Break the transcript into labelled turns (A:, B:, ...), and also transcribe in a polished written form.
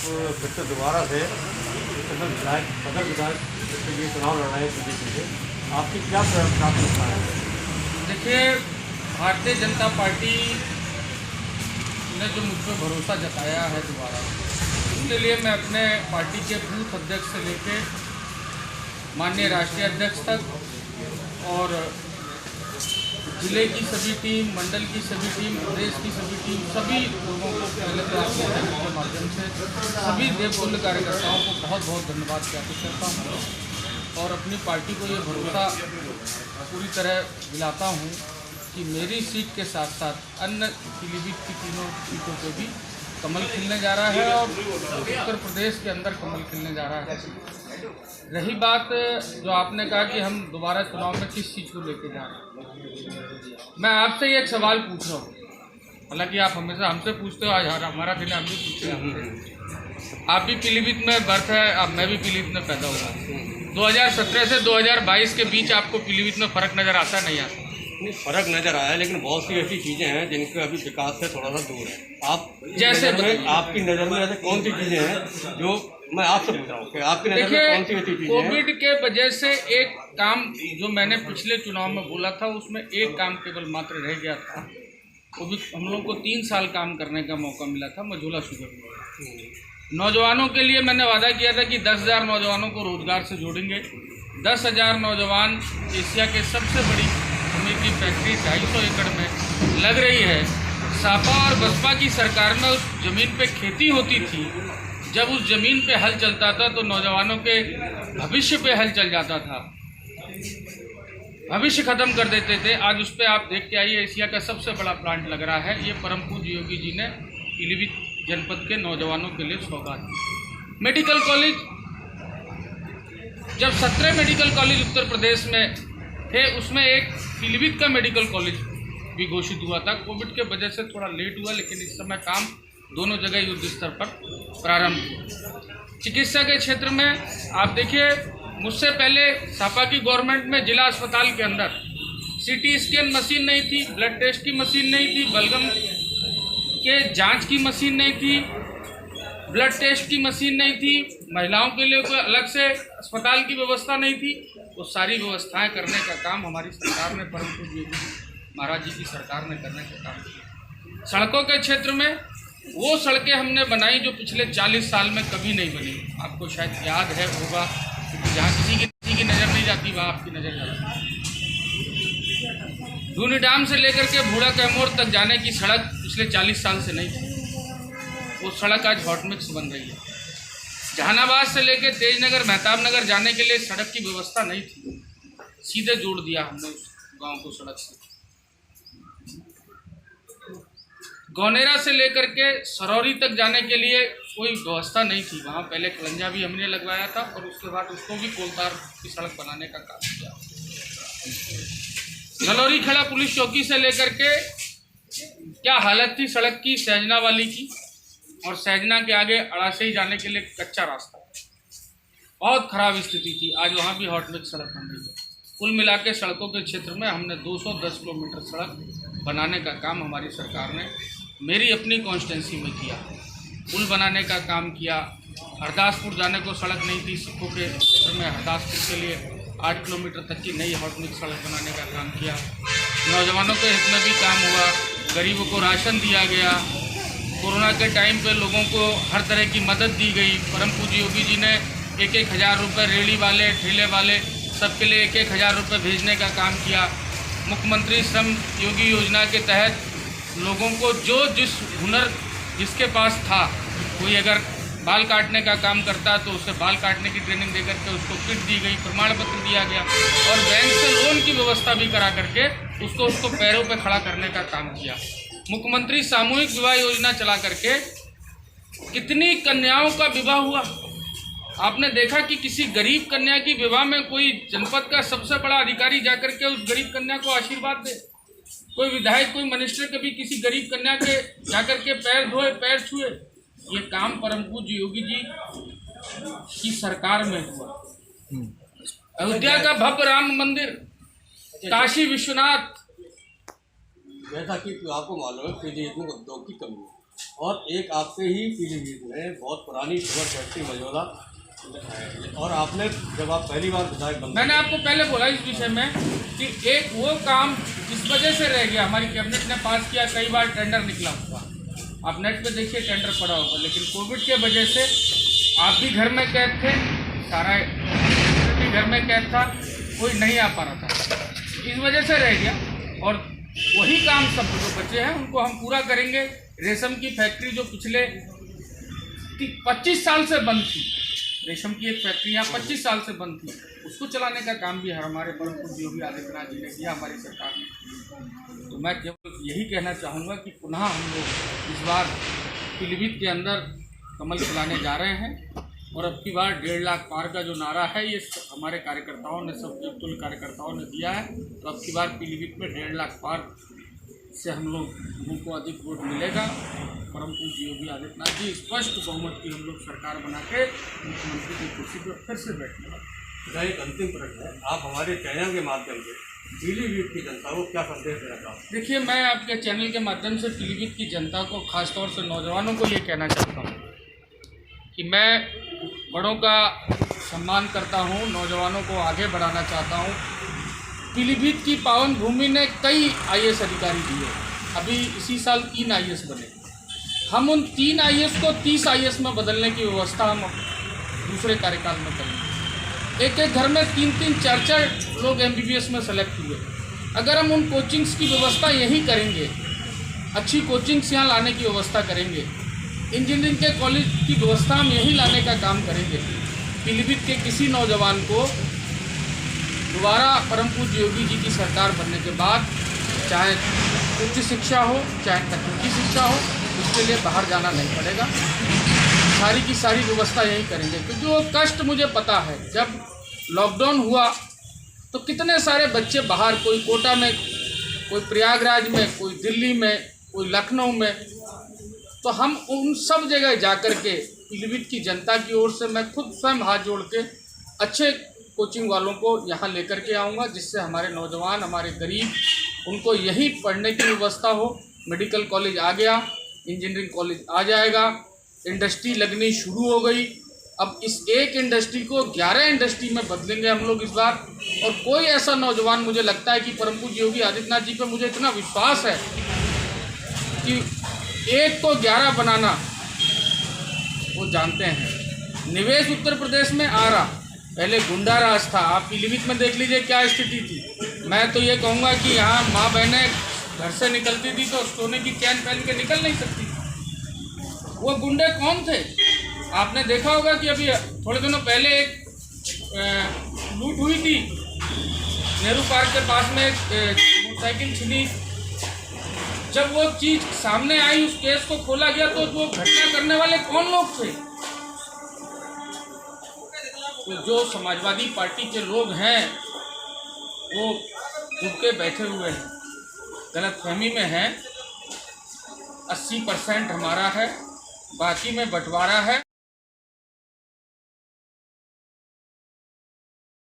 A: फिर से दोबारा से सदर विधायक के लिए चुनाव लड़ रहे हैं बीजेपी से, आपकी क्या प्राथमिकता है?
B: देखिए, भारतीय जनता पार्टी ने जो मुझ पर भरोसा जताया है दोबारा, उसके लिए मैं अपने पार्टी के बूथ अध्यक्ष से लेकर माननीय राष्ट्रीय अध्यक्ष तक और जिले की सभी टीम, मंडल की सभी टीम, प्रदेश की सभी टीम, सभी लोगों को पहले तो आपके के माध्यम से सभी देवतुल्य कार्यकर्ताओं को बहुत बहुत धन्यवाद ज्ञापित करता हूँ और अपनी पार्टी को ये भरोसा पूरी तरह दिलाता हूँ कि मेरी सीट के साथ साथ अन्य पीलीभीत की तीनों सीटों पे भी कमल खिलने जा रहा है और उत्तर प्रदेश के अंदर कमल खिलने जा रहा है। रही बात जो आपने कहा कि हम दोबारा चुनाव में किस चीज़ को लेके जा रहे हैं, मैं आपसे ये एक सवाल पूछ रहा हूँ। हालांकि आप हमेशा हमसे पूछते हो, आज हमारा दिन हम भी पूछते हैं। आप भी पीलीभीत में बर्थ है, अब मैं भी पीलीभीत में पैदा हुआ। 2017 से 2022 के बीच आपको पीलीभीत में फ़र्क नज़र आता नहीं आता?
A: नहीं, फर्क नजर आया, लेकिन बहुत सी ऐसी चीजें हैं जिनके अभी विकास से थोड़ा सा दूर है। आप
B: जैसे
A: आपकी नज़र में ऐसे कौन सी चीजें हैं जो मैं आपसे पूछ रहा हूँ कि आपकी नज़र में कौन सी ऐसी चीजें हैं?
B: कोविड के वजह से एक काम जो मैंने पिछले चुनाव में बोला था, उसमें एक काम केवल मात्र रह गया था। वो भी हम लोगों को 3 साल काम करने का मौका मिला था, मझोला शुगर में। नौजवानों के लिए मैंने वादा किया था कि 10,000 नौजवानों को रोजगार से जोड़ेंगे। 10,000 नौजवान एशिया के सबसे बड़ी की फैक्ट्री 250 एकड़ में लग रही है। सपा और बसपा की सरकार में उस जमीन पे खेती होती थी। जब उस जमीन पे हल चलता था तो नौजवानों के भविष्य पे हल चल जाता था, भविष्य खत्म कर देते थे। आज उस पर आप देख के आइए, एशिया का सबसे बड़ा प्लांट लग रहा है। ये परम पूज्य योगी जी ने पीलीभीत जनपद के नौजवानों के लिए सौगात दी। मेडिकल कॉलेज, जब 17 मेडिकल कॉलेज उत्तर प्रदेश में थे, उसमें एक पीलीभीत का मेडिकल कॉलेज भी घोषित हुआ था। कोविड के वजह से थोड़ा लेट हुआ, लेकिन इस समय काम दोनों जगह युद्ध स्तर पर प्रारंभ हुआ। चिकित्सा के क्षेत्र में आप देखिए, मुझसे पहले सपा की गवर्नमेंट में जिला अस्पताल के अंदर सीटी स्कैन मशीन नहीं थी, ब्लड टेस्ट की मशीन नहीं थी, बलगम के जांच की मशीन नहीं थी, ब्लड टेस्ट की मशीन नहीं थी, महिलाओं के लिए कोई अलग से अस्पताल की व्यवस्था नहीं थी। वो सारी व्यवस्थाएं करने का काम हमारी सरकार ने, परम पूज्य महाराज जी की सरकार ने करने का काम किया। सड़कों के क्षेत्र में वो सड़कें हमने बनाई जो पिछले 40 साल में कभी नहीं बनी। आपको शायद याद है होगा, जहाँ किसी की नज़र नहीं जाती वहाँ आपकी नज़र जाती है। धूनी डाम से लेकर के बूढ़ा कैमोर तक जाने की सड़क पिछले 40 साल से नहीं थी। वो सड़क आज हॉट मिक्स बन रही है। जहानाबाद से लेकर तेजनगर, मेहताब नगर जाने के लिए सड़क की व्यवस्था नहीं थी, सीधे जोड़ दिया हमने उस गांव को सड़क से। गौनेरा से लेकर के सरौरी तक जाने के लिए कोई व्यवस्था नहीं थी। वहाँ पहले खलंजा भी हमने लगवाया था और उसके बाद उसको भी कोलतार की सड़क बनाने का काम किया। गलौरी खेड़ा पुलिस चौकी से लेकर के क्या हालत थी सड़क की, सहजना वाली की, और सहजना के आगे अड़ासई जाने के लिए कच्चा रास्ता, बहुत खराब स्थिति थी। आज वहाँ भी हॉट मिक्स सड़क बन रही है। कुल मिला के सड़कों के क्षेत्र में हमने 210 किलोमीटर सड़क बनाने का काम हमारी सरकार ने मेरी अपनी कॉन्स्टिट्यूंसी में किया। पुल बनाने का काम किया। हरदासपुर जाने को सड़क नहीं थी, सिखों के क्षेत्र में हरदासपुर के लिए 8 किलोमीटर तक की नई हॉट मिक्स सड़क बनाने का काम किया। नौजवानों के हित में भी काम हुआ। गरीबों को राशन दिया गया। कोरोना के टाइम पे लोगों को हर तरह की मदद दी गई। परम पूज्य योगी जी ने 1-1 हज़ार रुपये रेहड़ी वाले, ठेले वाले सबके लिए 1-1 हज़ार रुपये भेजने का काम किया। मुख्यमंत्री श्रम योगी योजना के तहत लोगों को जो जिस हुनर जिसके पास था, कोई अगर बाल काटने का काम करता तो उसे बाल काटने की ट्रेनिंग दे करके उसको किट दी गई, प्रमाण पत्र दिया गया और बैंक से लोन की व्यवस्था भी करा करके उसको पैरों पे खड़ा करने का काम किया। मुख्यमंत्री सामूहिक विवाह योजना चला करके कितनी कन्याओं का विवाह हुआ। आपने देखा कि किसी गरीब कन्या की विवाह में कोई जनपद का सबसे बड़ा अधिकारी जाकर के उस गरीब कन्या को आशीर्वाद दे। कोई विधायक, कोई मिनिस्टर कभी किसी गरीब कन्या के जाकर के पैर धोए, पैर छुए। ये काम परम पूज्य योगी जी की सरकार में हुआ। अयोध्या का भव्य राम मंदिर, काशी विश्वनाथ,
A: जैसा कि आपको मालूम है पीलीभीत में उद्योग की कमी है, और एक आपके ही पीलीभीत में बहुत पुरानी शुगर फैक्ट्री मझौला है। और आपने जब आप पहली बार विधायक बने,
B: मैंने आपको पहले बोला इस विषय में कि एक वो काम जिस वजह से रह गया, हमारी कैबिनेट ने पास किया, कई बार टेंडर निकला हुआ, आप नेट पे देखिए टेंडर पड़ा होगा, लेकिन कोविड के वजह से आप भी घर में कैद थे, सारा भी घर में कैद था, कोई नहीं आ पा रहा था, इस वजह से रह गया। और वही काम सब जो बचे हैं उनको हम पूरा करेंगे। रेशम की फैक्ट्री जो पिछले 25 साल से बंद थी, रेशम की एक फैक्ट्री यहाँ 25 साल से बंद थी, उसको चलाने का काम भी हमारे परम पूज्य योगी आदित्यनाथ जी ने किया, हमारी सरकार ने। तो मैं केवल यही कहना चाहूँगा कि पुनः हम लोग इस बार पीलीभीत के अंदर कमल खिलाने जा रहे हैं और अब की बार 1.5 लाख पार का जो नारा है ये हमारे कार्यकर्ताओं ने, सब तुल्य कार्यकर्ताओं ने दिया है। तो अब की बार पीलीभीत में 1.5 लाख पार से हम लोग को अधिक वोट मिलेगा। परम पूज्य योगी आदित्यनाथ जी स्पष्ट बहुमत की हम लोग सरकार बना के मुख्यमंत्री की कुर्सी पर फिर से बैठेंगे।
A: एक अंतिम प्रश्न है, आप हमारे चैनल के माध्यम से पीलीभीत की जनता को क्या संदेश देना चाहते हैं?
B: देखिए, मैं आपके चैनल के माध्यम से पीलीभीत की जनता को, खासतौर से नौजवानों को ये कहना चाहता हूँ कि मैं बड़ों का सम्मान करता हूँ, नौजवानों को आगे बढ़ाना चाहता हूँ। पीलीभीत की पावन भूमि ने कई IAS अधिकारी दिए, अभी इसी साल 3 IAS बने। हम उन 3 IAS को 30 IAS में बदलने की व्यवस्था हम दूसरे कार्यकाल में करेंगे। एक एक घर में 3-3, 4-4 लोग MBBS में सेलेक्ट हुए। अगर हम उन कोचिंग्स की व्यवस्था यही करेंगे, अच्छी कोचिंग्स यहाँ लाने की व्यवस्था करेंगे, इंजीनियरिंग के कॉलेज की व्यवस्था हम यही लाने का काम करेंगे, पीलीभीत के किसी नौजवान को दोबारा परम पूज्य योगी जी की सरकार बनने के बाद चाहे उच्च शिक्षा हो, चाहे तकनीकी शिक्षा हो, उसके लिए बाहर जाना नहीं पड़ेगा। सारी की सारी व्यवस्था यही करेंगे, क्योंकि वो कष्ट मुझे पता है। जब लॉकडाउन हुआ तो कितने सारे बच्चे बाहर, कोई कोटा में, कोई प्रयागराज में, कोई दिल्ली में, कोई लखनऊ में, तो हम उन सब जगह जा कर के पीलीभीत की जनता की ओर से मैं खुद स्वयं हाथ जोड़ के अच्छे कोचिंग वालों को यहाँ लेकर के आऊँगा, जिससे हमारे नौजवान, हमारे गरीब, उनको यही पढ़ने की व्यवस्था हो। मेडिकल कॉलेज आ गया, इंजीनियरिंग कॉलेज आ जाएगा, इंडस्ट्री लगनी शुरू हो गई। अब इस एक इंडस्ट्री को 11 इंडस्ट्री में बदलेंगे हम लोग इस बार। और कोई ऐसा नौजवान, मुझे लगता है कि परम पूज्य योगी आदित्यनाथ जी पे मुझे इतना विश्वास है कि एक को 11 बनाना वो जानते हैं। निवेश उत्तर प्रदेश में आ रहा, पहले गुंडा राज था, आप पीलीभीत में देख लीजिए क्या स्थिति थी। मैं तो ये कहूँगा कि यहाँ माँ बहनें घर से निकलती थी तो सोने की चैन पहन के निकल नहीं सकती। वो गुंडे कौन थे? आपने देखा होगा कि अभी थोड़े दिनों पहले एक लूट हुई थी नेहरू पार्क के पास में, मोटरसाइकिल छिनी। जब वो चीज़ सामने आई, उस केस को खोला गया, तो वो घटना करने वाले कौन लोग थे? तो जो समाजवादी पार्टी के लोग हैं वो चुप के बैठे हुए हैं, गलतफहमी में हैं। 80% हमारा है, बाकी में बंटवारा है।